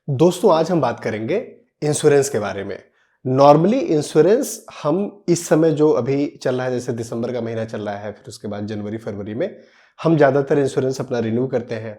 दोस्तों आज हम बात करेंगे इंश्योरेंस के बारे में। नॉर्मली इंश्योरेंस हम इस समय जो अभी चल रहा है, जैसे दिसंबर का महीना चल रहा है, फिर उसके बाद जनवरी फरवरी में हम ज़्यादातर इंश्योरेंस अपना रिन्यू करते हैं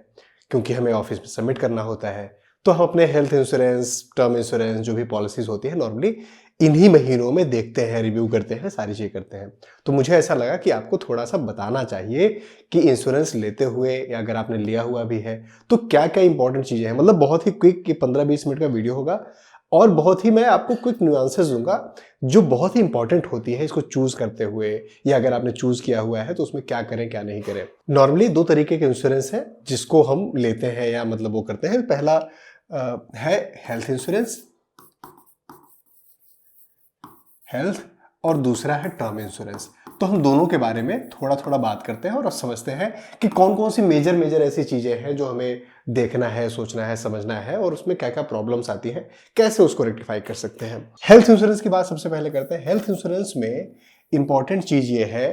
क्योंकि हमें ऑफिस में सबमिट करना होता है। तो हम अपने हेल्थ इंश्योरेंस, टर्म इंश्योरेंस जो भी पॉलिसीज होती है नॉर्मली इन्हीं महीनों में देखते हैं, रिव्यू करते हैं, सारी चीज़ करते हैं। तो मुझे ऐसा लगा कि आपको थोड़ा सा बताना चाहिए कि इंश्योरेंस लेते हुए या अगर आपने लिया हुआ भी है तो क्या क्या इंपॉर्टेंट चीज़ें हैं। मतलब बहुत ही क्विक, कि 15-20 मिनट का वीडियो होगा और बहुत ही मैं आपको क्विक न्यूआंसेस दूंगा जो बहुत ही इंपॉर्टेंट होती है इसको चूज करते हुए, या अगर आपने चूज किया हुआ है तो उसमें क्या करें क्या नहीं करें। नॉर्मली दो तरीके के इंश्योरेंस है जिसको हम लेते हैं या मतलब वो करते हैं। पहला है हेल्थ इंश्योरेंस, हेल्थ, और दूसरा है टर्म इंश्योरेंस। तो हम दोनों के बारे में थोड़ा थोड़ा बात करते हैं और अब समझते हैं कि कौन कौन सी मेजर मेजर ऐसी चीजें हैं जो हमें देखना है, सोचना है, समझना है, और उसमें क्या क्या प्रॉब्लम्स आती है, कैसे उसको रेक्टिफाई कर सकते हैं। हेल्थ इंश्योरेंस की बात सबसे पहले करते हैं। हेल्थ इंश्योरेंस में इंपॉर्टेंट चीज ये है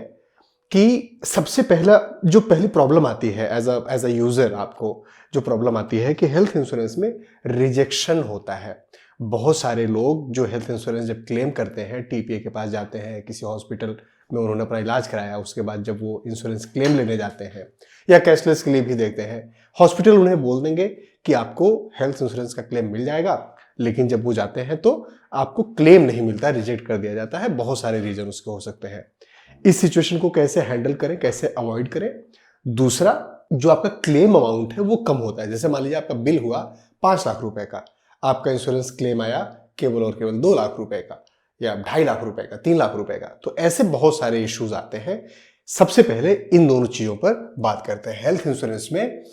कि सबसे पहला जो पहली प्रॉब्लम आती है एज अ यूजर, आपको जो प्रॉब्लम आती है कि हेल्थ इंश्योरेंस में रिजेक्शन होता है। बहुत सारे लोग जो हेल्थ इंश्योरेंस जब क्लेम करते हैं, टीपीए के पास जाते हैं, किसी हॉस्पिटल में उन्होंने अपना इलाज कराया, उसके बाद जब वो इंश्योरेंस क्लेम लेने जाते हैं या कैशलेस के लिए भी देखते हैं, हॉस्पिटल उन्हें बोल देंगे कि आपको हेल्थ इंश्योरेंस का क्लेम मिल जाएगा, लेकिन जब वो जाते हैं तो आपको क्लेम नहीं मिलता, रिजेक्ट कर दिया जाता है। बहुत सारे रीजन उसके हो सकते हैं। इस सिचुएशन को कैसे हैंडल करें, कैसे अवॉइड करें। दूसरा, जो आपका क्लेम अमाउंट है वो कम होता है। जैसे मान लीजिए आपका बिल हुआ 5 लाख रुपए का, आपका इंश्योरेंस क्लेम आया केवल और केवल 2 लाख रुपए का, या 2.5 लाख रुपए का, 3 लाख रुपए का। तो ऐसे बहुत सारे इश्यूज आते हैं। सबसे पहले इन दोनों चीजों पर बात करते हैं। हेल्थ इंश्योरेंस में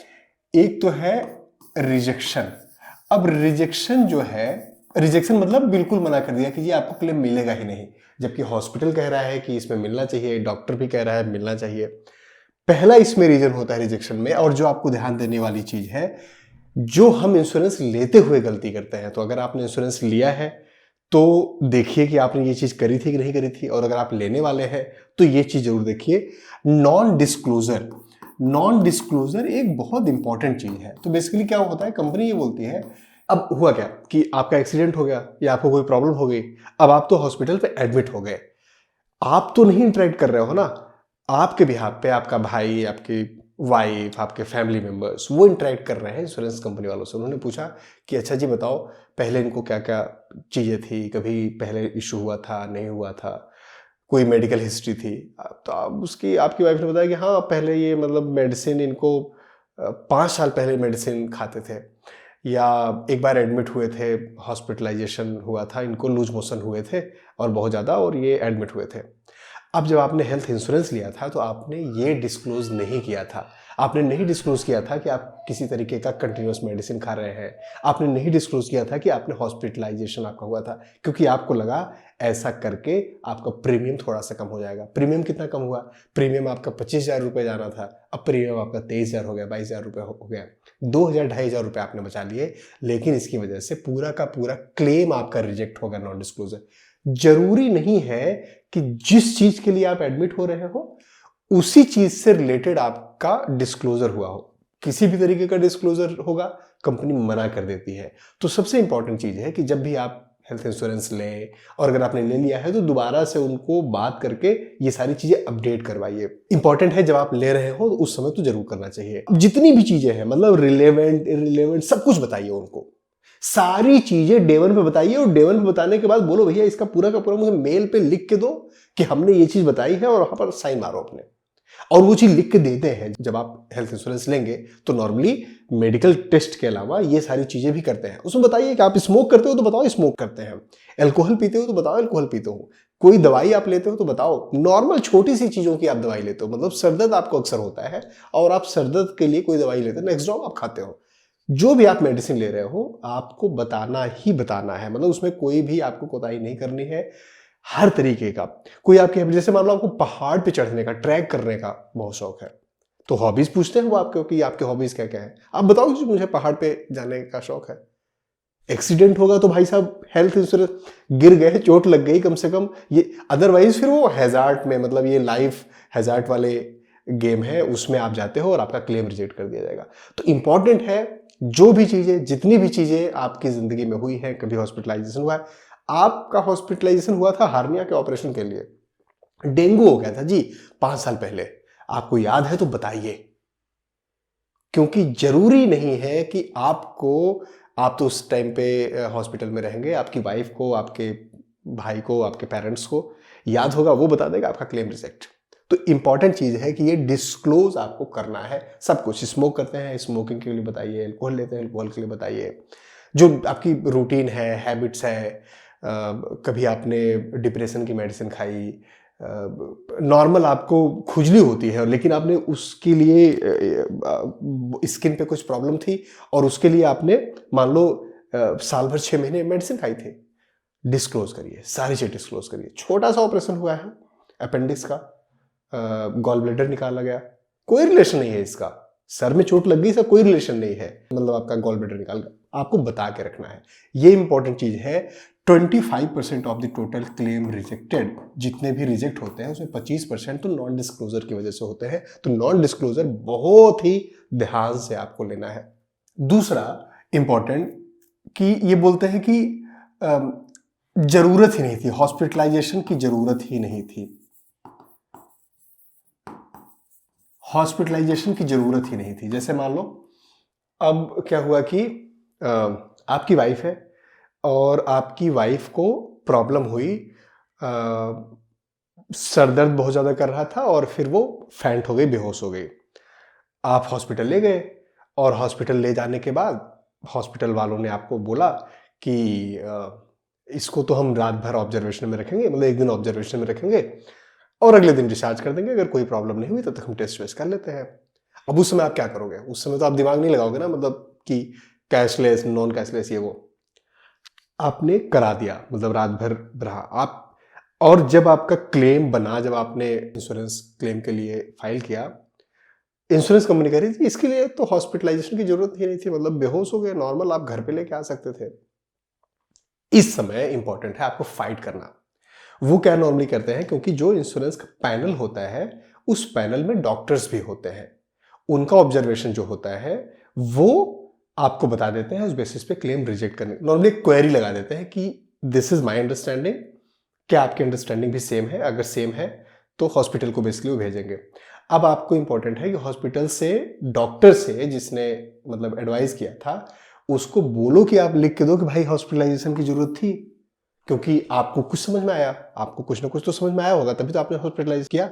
एक तो है रिजेक्शन। अब रिजेक्शन जो है, रिजेक्शन मतलब बिल्कुल मना कर दिया कि ये आपको क्लेम मिलेगा ही नहीं, जबकि हॉस्पिटल कह रहा है कि इसमें मिलना चाहिए, डॉक्टर भी कह रहा है मिलना चाहिए। पहला इसमें रीजन होता है रिजेक्शन में। और जो आपको ध्यान देने वाली चीज है, जो हम इंश्योरेंस लेते हुए गलती करते हैं, तो अगर आपने इंश्योरेंस लिया है तो देखिए कि आपने ये चीज करी थी कि नहीं करी थी, और अगर आप लेने वाले हैं तो ये चीज जरूर देखिए, नॉन डिस्क्लोजर। नॉन डिस्क्लोजर एक बहुत इंपॉर्टेंट चीज है। तो बेसिकली क्या होता है, कंपनी ये बोलती है, अब हुआ क्या कि आपका एक्सीडेंट हो गया या आपको कोई प्रॉब्लम हो गई, अब आप तो हॉस्पिटल पे एडमिट हो गए, आप तो नहीं इंटरेक्ट कर रहे हो ना, आपके बिहाफ पे आपका भाई, आपकी वाइफ, आपके फैमिली मेंबर्स वो इंटरेक्ट कर रहे हैं इंश्योरेंस कंपनी वालों से। उन्होंने पूछा कि अच्छा जी बताओ, पहले इनको क्या क्या चीज़ें थी, कभी पहले इशू हुआ था, नहीं हुआ था, कोई मेडिकल हिस्ट्री थी। तो आप उसकी, आपकी वाइफ ने बताया कि हाँ पहले ये मतलब मेडिसिन इनको 5 साल पहले मेडिसिन खाते थे, या एक बार एडमिट हुए थे, हॉस्पिटलाइजेशन हुआ था, इनको लूज मोशन हुए थे और बहुत ज़्यादा, और ये एडमिट हुए थे। अब जब आपने हेल्थ इंश्योरेंस लिया था तो आपने ये डिस्क्लोज नहीं किया था। आपने नहीं डिस्क्लोज किया था कि आप किसी तरीके का कंटिन्यूस मेडिसिन खा रहे हैं। आपने नहीं डिस्क्लोज किया था कि आपने हॉस्पिटलाइजेशन आपका हुआ था, क्योंकि आपको लगा ऐसा करके आपका प्रीमियम थोड़ा सा कम हो जाएगा। प्रीमियम कितना कम हुआ? प्रीमियम आपका 25,000 रुपये जाना था, अब प्रीमियम आपका 23,000 हो गया, 22,000 रुपये हो गया। 2,000 2,500 रुपये आपने बचा लिए, लेकिन इसकी वजह से पूरा का पूरा क्लेम आपका रिजेक्ट होगा नॉन डिस्क्लोजर। जरूरी नहीं है कि जिस चीज के लिए आप एडमिट हो रहे हो उसी चीज से रिलेटेड आपका डिस्क्लोजर हुआ हो। किसी भी तरीके का डिस्क्लोजर होगा, कंपनी मना कर देती है। तो सबसे इंपॉर्टेंट चीज है कि जब भी आप हेल्थ इंश्योरेंस लें, और अगर आपने ले लिया है तो दोबारा से उनको बात करके ये सारी चीजें अपडेट करवाइए। इंपॉर्टेंट है, जब आप ले रहे हो तो उस समय तो जरूर करना चाहिए। जितनी भी चीजें हैं, मतलब रिलेवेंट, इररिलेवेंट, सब कुछ बताइए उनको। सारी चीजें डे 1 पे बताइए, और डे 1 पे बताने के बाद बोलो भैया इसका पूरा का पूरा मुझे मेल पे लिख के दो कि हमने ये चीज बताई है, और वहां पर साइन मारो अपने। और वो चीज लिख के देते हैं। जब आप हेल्थ इंश्योरेंस लेंगे तो नॉर्मली मेडिकल टेस्ट के अलावा ये सारी चीजें भी करते हैं। उसमें बताइए कि आप स्मोक करते हो तो बताओ स्मोक करते हैं, अल्कोहल पीते हो तो बताओ अल्कोहल पीते हो, कोई दवाई आप लेते हो तो बताओ। नॉर्मल छोटी सी चीजों की आप दवाई लेते हो, मतलब सरदर्द आपको अक्सर होता है और आप सरदर्द के लिए कोई दवाई लेते हो, नेक्स्ट ड्रॉप आप खाते हो, जो भी आप मेडिसिन ले रहे हो आपको बताना ही बताना है। मतलब उसमें कोई भी आपको कोताही नहीं करनी है। हर तरीके का, कोई आपके, जैसे मान लो आपको पहाड़ पे चढ़ने का, ट्रैक करने का बहुत शौक है, तो हॉबीज पूछते हैं वो आपको कि आपके हॉबीज क्या क्या है। आप बताओ कि मुझे पहाड़ पे जाने का शौक है। एक्सीडेंट होगा तो भाई साहब हेल्थ इंश्योरेंस, गिर गए, चोट लग गई कम से कम, ये अदरवाइज फिर वो हैजार्ड में, मतलब ये लाइफ हैजार्ड वाले गेम है, उसमें आप जाते हो और आपका क्लेम रिजेक्ट कर दिया जाएगा। तो इंपॉर्टेंट है जो भी चीजें, जितनी भी चीजें आपकी जिंदगी में हुई है, कभी हॉस्पिटलाइजेशन हुआ है, आपका हॉस्पिटलाइजेशन हुआ था हार्निया के ऑपरेशन के लिए, डेंगू हो गया था जी 5 साल पहले, आपको याद है तो बताइए। क्योंकि जरूरी नहीं है कि आप तो उस टाइम पे हॉस्पिटल में रहेंगे, आपकी वाइफ को, आपके भाई को, आपके पेरेंट्स को याद होगा, वो बता देगा आपका क्लेम रिजेक्ट। तो इंपॉर्टेंट चीज है कि ये डिस्क्लोज आपको करना है सब कुछ। स्मोक करते हैं, स्मोकिंग के लिए बताइए, अल्कोहल लेते हैं, अल्कोहल के लिए बताइए, जो आपकी रूटीन है, हैबिट्स है, कभी आपने डिप्रेशन की मेडिसिन खाई, नॉर्मल आपको खुजली होती है लेकिन आपने उसके लिए स्किन पे कुछ प्रॉब्लम थी और उसके लिए आपने मान लो साल भर 6 महीने मेडिसिन खाई थी, डिस्क्लोज करिए, सारी चीज डिस्क्लोज करिए। छोटा सा ऑपरेशन हुआ है अपेंडिक्स का, गॉल ब्लैडर निकाला गया, कोई रिलेशन नहीं है इसका, सर में चोट लग गई, इसका कोई रिलेशन नहीं है, मतलब आपका गॉल ब्लैडर निकाल गया, आपको बता के रखना है, ये इंपॉर्टेंट चीज है। 25% of the total claim rejected, जितने भी रिजेक्ट होते हैं उसमें 25% तो नॉन डिस्क्लोजर की वजह से होते हैं। तो नॉन डिस्क्लोजर बहुत ही ध्यान से आपको लेना है। दूसरा इंपॉर्टेंट कि ये बोलते हैं कि जरूरत ही नहीं थी, हॉस्पिटलाइजेशन की जरूरत ही नहीं थी, हॉस्पिटलाइजेशन की जरूरत ही नहीं थी। जैसे मान लो अब क्या हुआ कि आपकी वाइफ है और आपकी वाइफ को प्रॉब्लम हुई, सर दर्द बहुत ज़्यादा कर रहा था और फिर वो फैंट हो गई, बेहोश हो गई। आप हॉस्पिटल ले गए और हॉस्पिटल ले जाने के बाद हॉस्पिटल वालों ने आपको बोला कि इसको तो हम रात भर ऑब्जर्वेशन में रखेंगे, मतलब एक दिन ऑब्जर्वेशन में रखेंगे और अगले दिन डिस्चार्ज कर देंगे, अगर कोई प्रॉब्लम नहीं हुई तब तक हम टेस्ट वेस्ट कर लेते हैं। अब उस समय आप क्या करोगे? उस समय तो आप दिमाग नहीं लगाओगे ना, मतलब कि कैशलेस, नॉन कैशलेस, ये वो आपने करा दिया, मतलब रात भर रहा आप। और जब आपका क्लेम बना, जब आपने इंश्योरेंस क्लेम के लिए फाइल किया, इंश्योरेंस कंपनी कह रही थी इसके लिए तो हॉस्पिटलाइजेशन की जरूरत ही नहीं थी, मतलब बेहोश हो गए, नॉर्मल आप घर पे लेके आ सकते थे। इस समय इंपॉर्टेंट है आपको फाइट करना। वो क्या नॉर्मली करते हैं, क्योंकि जो इंश्योरेंस का पैनल होता है उस पैनल में डॉक्टर्स भी होते हैं, उनका ऑब्जर्वेशन जो होता है वो आपको बता देते हैं, उस बेसिस पे क्लेम रिजेक्ट करने, नॉर्मली क्वेरी लगा देते हैं कि दिस इज माय अंडरस्टैंडिंग, क्या आपकी अंडरस्टैंडिंग भी सेम है? अगर सेम है तो हॉस्पिटल को बेसिकली वो भेजेंगे। अब आपको इंपॉर्टेंट है कि हॉस्पिटल से, डॉक्टर से जिसने मतलब एडवाइस किया था, उसको बोलो कि आप लिख के दो कि भाई हॉस्पिटलाइजेशन की जरूरत थी, क्योंकि आपको कुछ समझ में आया, आपको कुछ ना कुछ तो समझ में आया होगा, तभी तो आपने हॉस्पिटलाइज किया।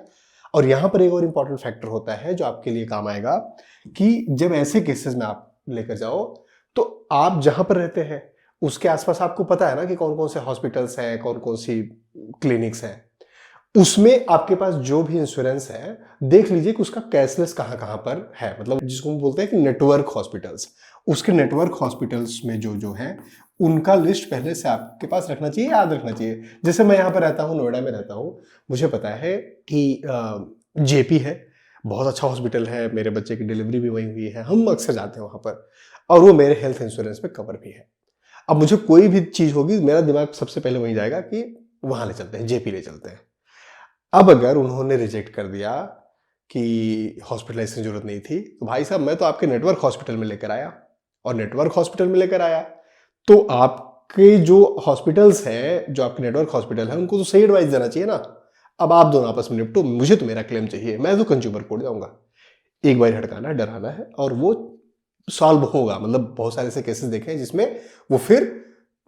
और यहां पर एक और इंपॉर्टेंट फैक्टर होता है जो आपके लिए काम आएगा, कि जब ऐसे केसेस में आप लेकर जाओ तो आप जहां पर रहते हैं उसके आसपास आपको पता है ना कि कौन कौन से हॉस्पिटल्स हैं, कौन कौन सी क्लिनिक्स हैं, उसमें आपके पास जो भी इंश्योरेंस है देख लीजिए कि उसका कैशलेस कहां कहां पर है, मतलब जिसको हम बोलते हैं कि नेटवर्क हॉस्पिटल्स, उसके नेटवर्क हॉस्पिटल्स में जो जो है उनका लिस्ट पहले से आपके पास रखना चाहिए, याद रखना चाहिए। जैसे मैं यहाँ पर रहता हूँ, नोएडा में रहता हूँ, मुझे पता है कि जेपी है, बहुत अच्छा हॉस्पिटल है, मेरे बच्चे की डिलीवरी भी वहीं हुई है, हम अक्सर जाते हैं वहाँ पर, और वो मेरे हेल्थ इंश्योरेंस में कवर भी है। अब मुझे कोई भी चीज़ होगी मेरा दिमाग सबसे पहले वहीं जाएगा कि वहाँ ले चलते हैं, जेपी ले चलते हैं। अब अगर उन्होंने रिजेक्ट कर दिया कि हॉस्पिटलाइजेशन की जरूरत नहीं थी, तो भाई साहब मैं तो आपके नेटवर्क हॉस्पिटल में लेकर आया, और नेटवर्क हॉस्पिटल में लेकर आया तो आपके जो हॉस्पिटल्स हैं, जो आपके नेटवर्क हॉस्पिटल है, उनको तो सही एडवाइस देना चाहिए ना। अब आप दोनों आपस में निपटो, मुझे तो मेरा क्लेम चाहिए, मैं तो कंज्यूमर कोर्ट जाऊंगा। एक बार हटकाना है, डराना है, और वो सॉल्व होगा। मतलब बहुत सारे ऐसे केसेस देखे हैं जिसमें वो फिर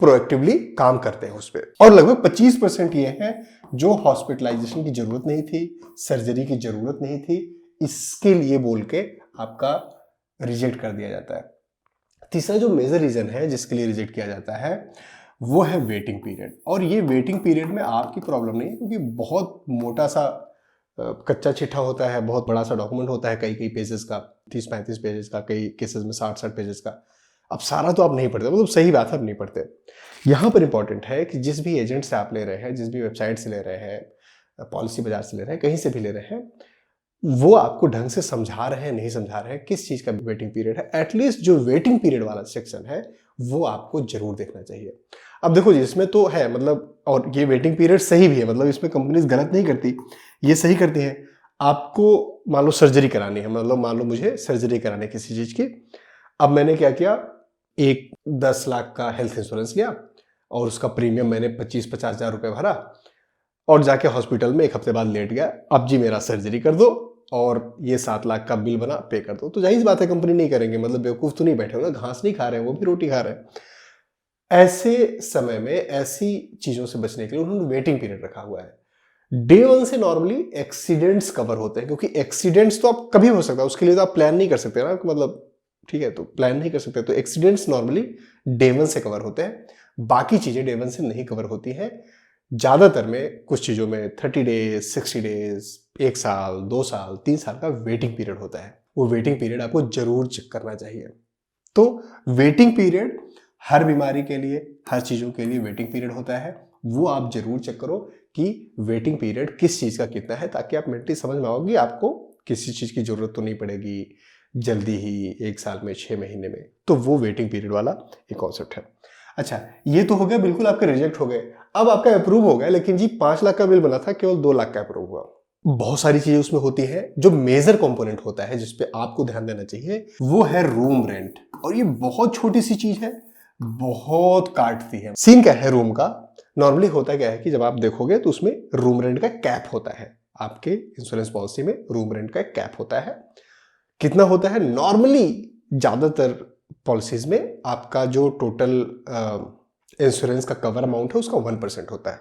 प्रोएक्टिवली काम करते हैं उस पर। और लगभग 25% ये है जो हॉस्पिटलाइजेशन की जरूरत नहीं थी, सर्जरी की जरूरत नहीं थी, इसके लिए बोल के आपका रिजेक्ट कर दिया जाता है। तीसरा जो मेजर रीजन है जिसके लिए रिजेक्ट किया जाता है वो है वेटिंग पीरियड। और ये वेटिंग पीरियड में आपकी प्रॉब्लम नहीं है, क्योंकि बहुत मोटा सा कच्चा चिट्ठा होता है, बहुत बड़ा सा डॉक्यूमेंट होता है, कई कई पेजेस का, 30-35 पेजेस का, कई केसेस में 60-60 पेजेस का। अब सारा तो आप नहीं पढ़ते, मतलब सही बात है, आप नहीं पढ़ते। यहाँ पर इंपॉर्टेंट है कि जिस भी एजेंट से आप ले रहे हैं, जिस भी वेबसाइट से ले रहे हैं, पॉलिसी बाजार से ले रहे हैं, कहीं से भी ले रहे हैं, वो आपको ढंग से समझा रहे हैं, नहीं समझा रहे हैं, किस चीज का वेटिंग पीरियड है, एटलीस्ट जो वेटिंग पीरियड वाला सेक्शन है वो आपको जरूर देखना चाहिए। अब देखो जी, इसमें तो है मतलब, और ये वेटिंग पीरियड सही भी है, मतलब इसमें कंपनीज गलत नहीं करती, ये सही करती है। आपको मान लो सर्जरी करानी है, मतलब मान लो मुझे सर्जरी करानी है किसी चीज की, अब मैंने क्या किया, एक 10 लाख का हेल्थ इंश्योरेंस लिया और उसका प्रीमियम मैंने 25-50 हज़ार रुपये भरा और जाके हॉस्पिटल में 1 हफ्ते बाद लेट गया। अब जी मेरा सर्जरी कर दो और ये 7 लाख का बिल बना, पे कर दो। तो जाहिर सी बात है कंपनी नहीं करेंगे, मतलब बेवकूफ तो नहीं बैठे हो ना, घास नहीं खा रहे हैं, वो भी रोटी खा रहे हैं। ऐसे समय में ऐसी चीजों से बचने के लिए उन्होंने वेटिंग पीरियड रखा हुआ है। डे 1 से नॉर्मली एक्सीडेंट्स कवर होते हैं, क्योंकि एक्सीडेंट्स तो आप कभी हो सकता है, उसके लिए तो आप प्लान नहीं कर सकते ना, मतलब ठीक है, तो प्लान नहीं कर सकते, तो एक्सीडेंट्स नॉर्मली डे 1 से कवर होते हैं, बाकी चीजें डे 1 से नहीं कवर होती हैं। ज्यादातर में कुछ चीजों में 30 डेज, 60 डेज, 1 साल, 2 साल, 3 साल का वेटिंग पीरियड होता है। वो वेटिंग पीरियड आपको जरूर चेक करना चाहिए। तो वेटिंग पीरियड हर बीमारी के लिए, हर चीजों के लिए वेटिंग पीरियड होता है, वो आप जरूर चेक करो कि वेटिंग पीरियड किस चीज का कितना है, ताकि आप मेंटली समझ में आओगे आपको किसी चीज की जरूरत तो नहीं पड़ेगी जल्दी ही 1 साल में, 6 महीने में। तो वो वेटिंग पीरियड वाला एक कॉन्सेप्ट है। अच्छा, ये तो हो गया, बिल्कुल आपके रिजेक्ट हो गए। अब आपका अप्रूव हो गया, लेकिन जी 5 लाख का बिल बना था, केवल 2 लाख का अप्रूव हुआ। बहुत सारी चीजें उसमें होती हैं। जो मेजर कंपोनेंट होता है जिसपे आपको ध्यान देना चाहिए वो है रूम रेंट, और ये बहुत छोटी सी चीज है, बहुत काटती है। सीन क्या है रूम का, नॉर्मली होता क्या है कि जब आप देखोगे तो उसमें रूम रेंट का कैप होता है, आपके इंश्योरेंस पॉलिसी में रूम रेंट का कैप होता है। कितना होता है, नॉर्मली ज्यादातर पॉलिसीज में आपका जो टोटल इंश्योरेंस का कवर अमाउंट है उसका 1% होता है।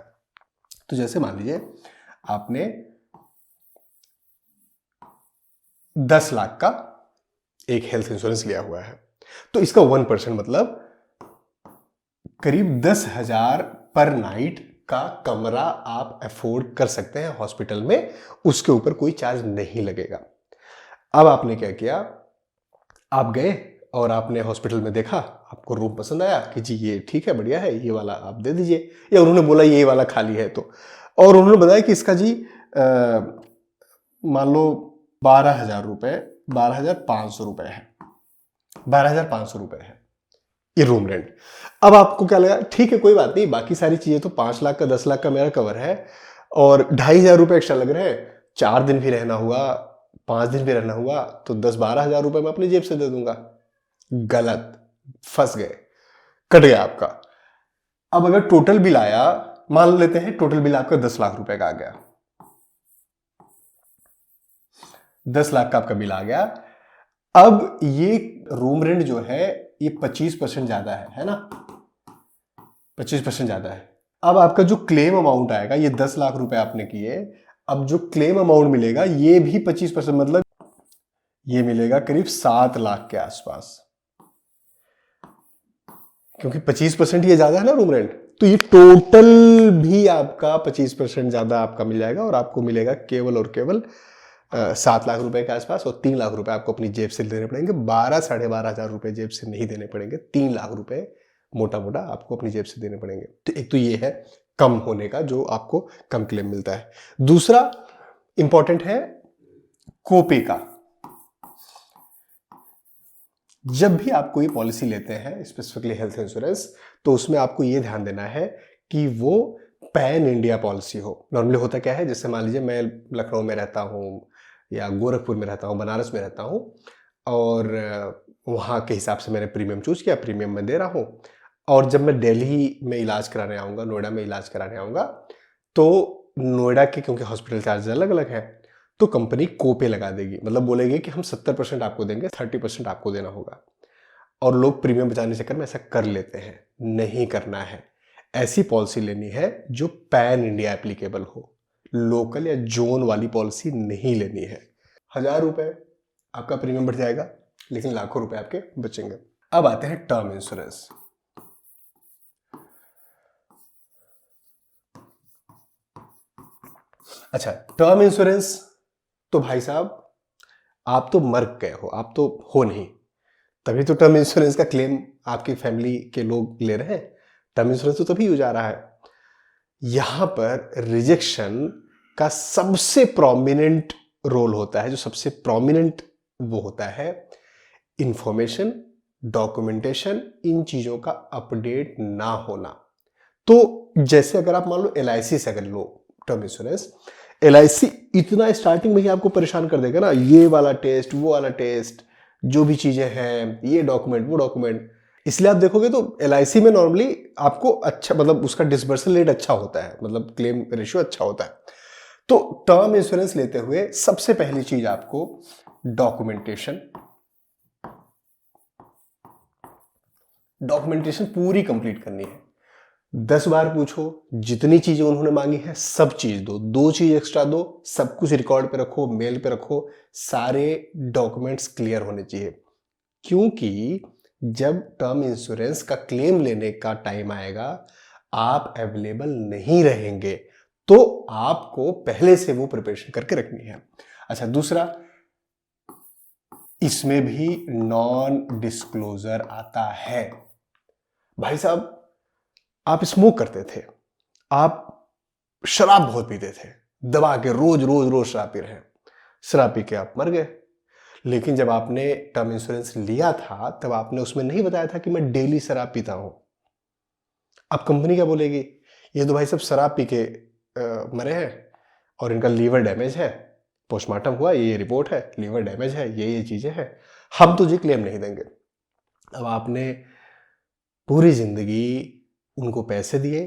तो जैसे मान लीजिए आपने 10 लाख का एक हेल्थ इंश्योरेंस लिया हुआ है, तो इसका 1% मतलब करीब 10,000 पर नाइट का कमरा आप अफोर्ड कर सकते हैं हॉस्पिटल में, उसके ऊपर कोई चार्ज नहीं लगेगा। अब आपने क्या किया, आप गए और आपने हॉस्पिटल में देखा, आपको रूम पसंद आया कि जी ये ठीक है, बढ़िया है, ये वाला आप दे दीजिए, या उन्होंने बोला ये वाला खाली है तो, और उन्होंने बताया कि इसका जी मान लो 12,000 रुपए, 12,500 रुपए है, 12,500 रुपए है ये रूम रेंट। अब आपको क्या लगा, ठीक है कोई बात नहीं, बाकी सारी चीजें तो 5 लाख का 10 लाख का मेरा कवर है, और 2,500 रुपए एक्स्ट्रा लग रहे हैं, 4 दिन भी रहना हुआ, 5 दिन भी रहना हुआ, तो 10-12 हज़ार रुपए मैं अपनी जेब से दे दूंगा। गलत, फंस गए, कट गया आपका। अब अगर टोटल बिल आया, मान लेते हैं टोटल बिल आपका 10 लाख रुपए का आ गया, 10 लाख का आपका बिल आ गया। अब ये रूम रेंट जो है ये 25% ज्यादा है ना, 25% ज्यादा है। अब आपका जो क्लेम अमाउंट आएगा, ये 10 लाख रुपए आपने किए, अब जो क्लेम अमाउंट मिलेगा ये भी 25%, मतलब ये मिलेगा करीब 7 लाख के आसपास, क्योंकि 25% ये ज्यादा है ना रूम रेंट, तो ये टोटल भी आपका 25% ज्यादा आपका मिल जाएगा, और आपको मिलेगा केवल और केवल 7 लाख रुपए के आसपास, और 3 लाख रुपए आपको अपनी जेब से देने पड़ेंगे। 12-12.5 हज़ार रुपए जेब से नहीं देने पड़ेंगे, 3 लाख रुपए मोटा मोटा आपको अपनी जेब से देने पड़ेंगे। तो एक तो ये है कम होने का, जो आपको कम क्लेम मिलता है। दूसरा इंपॉर्टेंट है कोपे का। जब भी आप कोई पॉलिसी लेते हैं, स्पेसिफिकली हेल्थ इंश्योरेंस, तो उसमें आपको ये ध्यान देना है कि वो पैन इंडिया पॉलिसी हो। नॉर्मली होता क्या है, जैसे मान लीजिए मैं लखनऊ में रहता हूँ या गोरखपुर में रहता हूँ, बनारस में रहता हूँ, और वहाँ के हिसाब से मैंने प्रीमियम चूज किया, प्रीमियम मैं दे रहा हूँ, और जब मैं दिल्ली में इलाज कराने आऊँगा, नोएडा में इलाज कराने आऊँगा, तो नोएडा के क्योंकि हॉस्पिटल चार्ज अलग अलग है, तो कंपनी कोपे लगा देगी, मतलब बोलेगी कि हम 70% आपको देंगे, 30% आपको देना होगा। और लोग प्रीमियम बचाने के चक्कर में ऐसा कर लेते हैं, नहीं करना है। ऐसी पॉलिसी लेनी है जो पैन इंडिया एप्लीकेबल हो, लोकल या जोन वाली पॉलिसी नहीं लेनी है। 1,000 रुपए आपका प्रीमियम बढ़ जाएगा, लेकिन लाखों रुपए आपके बचेंगे। अब आते हैं टर्म इंश्योरेंस। अच्छा, टर्म इंश्योरेंस तो भाई साहब आप तो मर गए हो, आप तो हो नहीं, तभी तो टर्म इंश्योरेंस का क्लेम आपकी फैमिली के लोग ले रहे हैं। टर्म इंश्योरेंस तो तभी हो जा रहा है। यहां पर रिजेक्शन का सबसे प्रोमिनेंट रोल होता है, जो सबसे प्रोमिनेंट वो होता है इंफॉर्मेशन, डॉक्यूमेंटेशन, इन चीजों का अपडेट ना होना। तो जैसे अगर आप मान लो LIC से अगर लो टर्म इंश्योरेंस, LIC इतना स्टार्टिंग में ही आपको परेशान कर देगा ना, ये वाला टेस्ट, वो वाला टेस्ट, जो भी चीजें हैं, ये डॉक्यूमेंट वो डॉक्यूमेंट। इसलिए आप देखोगे तो LIC में नॉर्मली आपको अच्छा मतलब उसका डिसबर्सल रेट अच्छा होता है, मतलब क्लेम रेशियो अच्छा होता है। तो टर्म इंश्योरेंस लेते हुए सबसे पहली चीज आपको डॉक्यूमेंटेशन पूरी कंप्लीट करनी है। 10 बार पूछो, जितनी चीजें उन्होंने मांगी है सब चीज दो, 2 चीज एक्स्ट्रा दो, सब कुछ रिकॉर्ड पे रखो, मेल पे रखो, सारे डॉक्यूमेंट्स क्लियर होने चाहिए। क्योंकि जब टर्म इंश्योरेंस का क्लेम लेने का टाइम आएगा, आप अवेलेबल नहीं रहेंगे, तो आपको पहले से वो प्रिपरेशन करके रखनी है। अच्छा, दूसरा, इसमें भी नॉन डिस्क्लोजर आता है। भाई साहब, आप स्मोक करते थे, आप शराब बहुत पीते थे, दबा के रोज रोज रोज शराब पी रहे हैं, शराब पी के आप मर गए। लेकिन जब आपने टर्म इंश्योरेंस लिया था तब आपने उसमें नहीं बताया था कि मैं डेली शराब पीता हूं। अब कंपनी क्या बोलेगी, ये तो भाई सब शराब पी के मरे हैं और इनका लीवर डैमेज है, पोस्टमार्टम हुआ, ये रिपोर्ट है, लीवर डैमेज है, ये चीजें हैं, हम तुझे क्लेम नहीं देंगे। अब आपने पूरी जिंदगी उनको पैसे दिए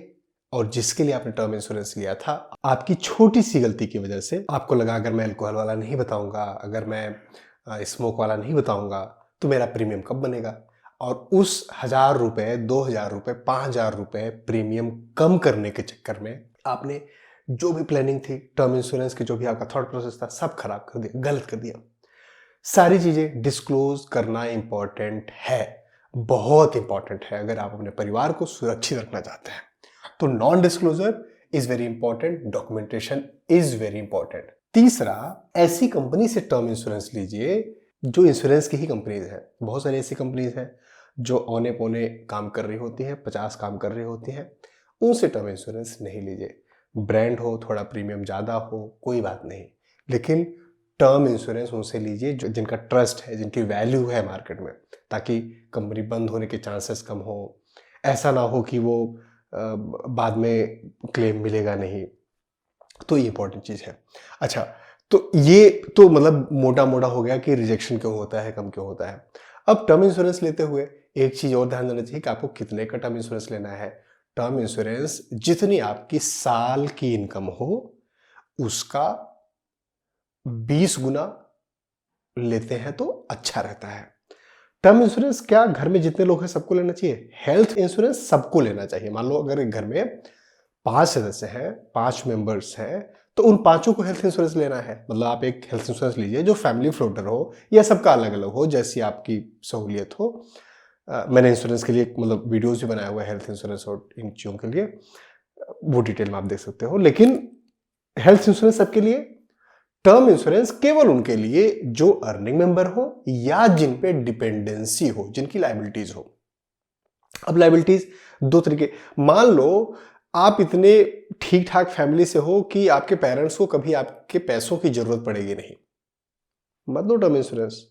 और जिसके लिए आपने टर्म इंश्योरेंस लिया था, आपकी छोटी सी गलती की वजह से आपको लगा अगर मैं अल्कोहल वाला नहीं बताऊंगा, अगर मैं स्मोक वाला नहीं बताऊंगा तो मेरा प्रीमियम कब बनेगा। और उस 1000 रुपए, 2000 रुपए, 5000 रुपए प्रीमियम कम करने के चक्कर में आपने जो भी प्लानिंग थी टर्म इंश्योरेंस की, जो भी आपका थॉट प्रोसेस था, सब खराब कर दिया, गलत कर दिया। सारी चीजें डिस्क्लोज करना इंपॉर्टेंट है, बहुत इंपॉर्टेंट है अगर आप अपने परिवार को सुरक्षित रखना चाहते हैं। तो non disclosure is very important, documentation is very important. तीसरा, ऐसी कंपनी से टर्म इंश्योरेंस लीजिए जो इंश्योरेंस की ही कंपनीज है। बहुत सारी ऐसी कंपनीज हैं जो औने पौने काम कर रही होती हैं, 50 काम कर रही होती हैं, उनसे टर्म इंश्योरेंस नहीं लीजिए। ब्रांड हो, थोड़ा प्रीमियम ज्यादा हो, कोई बात नहीं, लेकिन टर्म इंश्योरेंस उनसे लीजिए जिनका ट्रस्ट है, जिनकी वैल्यू है मार्केट में, ताकि कंपनी बंद होने के चांसेस कम हो। ऐसा ना हो कि वो बाद में क्लेम मिलेगा नहीं, तो ये इंपॉर्टेंट चीज है। अच्छा, तो ये तो मतलब मोटा मोटा हो गया कि रिजेक्शन क्यों होता है, कम क्यों होता है। अब टर्म इंश्योरेंस लेते हुए एक चीज और ध्यान देना चाहिए कि आपको कितने का टर्म इंश्योरेंस लेना है। टर्म इंश्योरेंस जितनी आपकी साल की इनकम हो उसका 20 गुना लेते हैं तो अच्छा रहता है। टर्म इंश्योरेंस क्या घर में जितने लोग हैं सबको लेना चाहिए? हेल्थ इंश्योरेंस सबको लेना चाहिए। मान लो अगर एक घर में 5 सदस्य हैं, 5 मेंबर्स हैं, तो उन पांचों को हेल्थ इंश्योरेंस लेना है। मतलब आप एक हेल्थ इंश्योरेंस लीजिए जो फैमिली फ्लोटर हो या सबका अलग अलग हो, जैसी आपकी सहूलियत हो। मैंने इंश्योरेंस के लिए मतलब वीडियोस भी बनाया हुआ है हेल्थ इंश्योरेंस और इन चीज़ों के लिए, वो डिटेल में आप देख सकते हो। लेकिन हेल्थ इंश्योरेंस सबके लिए, टर्म इंश्योरेंस केवल उनके लिए जो अर्निंग मेंबर हो या जिन पे डिपेंडेंसी हो, जिनकी लायबिलिटीज हो। अब लायबिलिटीज दो तरीके, मान लो आप इतने ठीक ठाक फैमिली से हो कि आपके पेरेंट्स को कभी आपके पैसों की जरूरत पड़ेगी नहीं, मत लो टर्म इंश्योरेंस।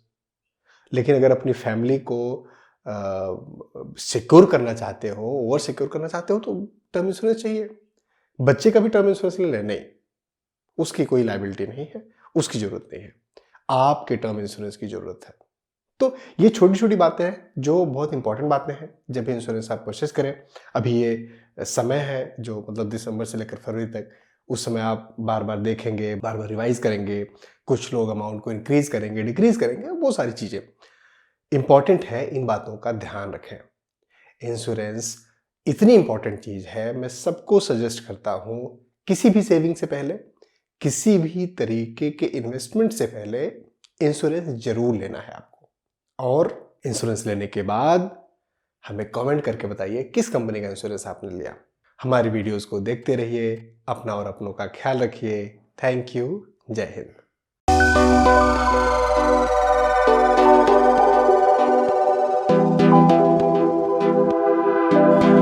लेकिन अगर अपनी फैमिली को सिक्योर करना चाहते हो, ओवर सिक्योर करना चाहते हो, तो टर्म इंश्योरेंस चाहिए। बच्चे का भी टर्म इंश्योरेंस ले लें, नहीं, उसकी कोई लायबिलिटी नहीं है, उसकी जरूरत नहीं है, आपके टर्म इंश्योरेंस की जरूरत है। तो ये छोटी छोटी बातें हैं जो बहुत इंपॉर्टेंट बातें हैं जब भी इंश्योरेंस आप परचेस करें। अभी ये समय है जो मतलब दिसंबर से लेकर फरवरी तक, उस समय आप बार बार देखेंगे, बार बार रिवाइज करेंगे, कुछ लोग अमाउंट को इंक्रीज करेंगे, डिक्रीज करेंगे, वो सारी चीजें इंपॉर्टेंट है, इन बातों का ध्यान रखें। इंश्योरेंस इतनी इंपॉर्टेंट चीज है, मैं सबको सजेस्ट करता हूं, किसी भी सेविंग से पहले, किसी भी तरीके के इन्वेस्टमेंट से पहले इंश्योरेंस जरूर लेना है आपको। और इंश्योरेंस लेने के बाद हमें कमेंट करके बताइए किस कंपनी का इंश्योरेंस आपने लिया। हमारी वीडियोस को देखते रहिए, अपना और अपनों का ख्याल रखिए। Thank you. जय हिंद।